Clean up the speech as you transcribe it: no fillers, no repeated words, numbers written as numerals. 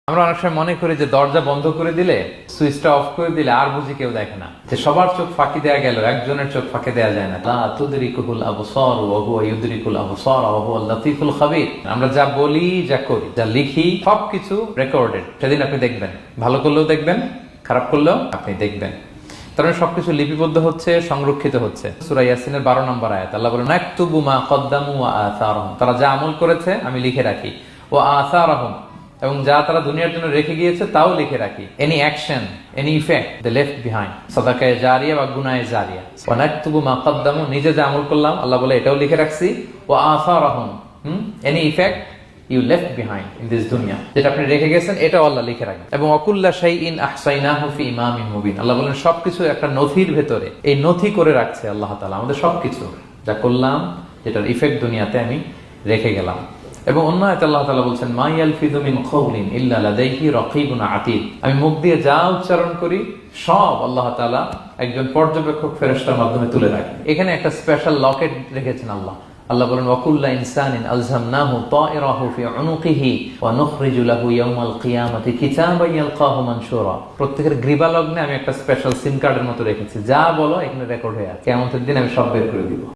আমরা অনেক সময় মনে করি যে দরজা বন্ধ করে দিলে, সুইচটা অফ করে দিলে আর বুঝি কেউ দেখে না, যে সবার চোখ ফাঁকি দেয়া গেল, একজনের চোখ ফাঁকি দেয়া যায় না। লা তুদরিকুল আবসার ওয়া হুয়া ইউদরিকুল আবসার ওয়া হুয়াল লাতীফুল খাবীর। আমরা যা বলি, যা করি, যা লিখি, সবকিছু রেকর্ডেড। সেদিন আপনি দেখবেন, ভালো করলেও দেখবেন, খারাপ করলেও আপনি দেখবেন। কারণ সবকিছু লিপিবদ্ধ হচ্ছে, সংরক্ষিত হচ্ছে। সূরা ইয়াসিনের 12 নম্বর আয়াত, আল্লাহ বলেন নাকতুবু মা কদ্দামু ওয়া আসারহুম। তারা যা আমল করেছে আমি লিখে রাখি, ওয়া আসারহুম, এবং যা তারা দুনিয়ার জন্য রেখে গিয়েছে তাও লিখে রাখি। এনি অ্যাকশন, এনি ইফেক্ট দে লেফট বিহাইন্ড, সাদাকায়ে জারিয়া বা গুনাহে জারিয়া। ওয়া নাকতুবু মা কদ্দামু, নিজে যা আমল করলাম আল্লাহ বলে এটাও লিখে রাখছি। ওয়া আসারহুম, any effect you left behind in this দুনিয়া, যেটা আপনি রেখে গেছেন এটাও আল্লাহ লিখে রাখবেন। এবং অকুল্লা শাইইন আহসাইনাহু ফি ইমামিন মুবিন, আল্লাহ বলেন সবকিছু একটা নথির ভেতরে, এই নথি করে রাখছে আল্লাহ তাআলা আমাদের সবকিছু, যা করলাম, যেটার ইফেক্ট দুনিয়াতে আমি রেখে গেলাম। এবং অন্য আয়াতে আল্লাহ তাআলা বলছেন মা ইয়ালফিযু মিন কাওলিন ইল্লা লাদাইহি রাকীবুন আতীদ, আমি মুখ দিয়ে যা উচ্চারণ করি সব আল্লাহ তাআলা একজন পর্যবেক্ষক ফেরেশতার মাধ্যমে তুলে রাখেন। এখানে একটা স্পেশাল লকেট রেখেছেন আল্লাহ। আল্লাহ বলেন ওয়াকুল্লা ইনসানিন আলজামনাহু তায়রাহু ফি উনুকিহি ওয়া নুখরিজু লাহু ইয়াওমাল কিয়ামাতি কিতাবান ইয়ালকাহু মানশুরা। প্রত্যেকের গ্রীবা লগ্নে আমি একটা স্পেশাল সিম কার্ডের মতো রেখেছি, যা বলো এখানে রেকর্ড হয়ে আছে, কিয়ামতের দিন আমি সব বের করে দিব।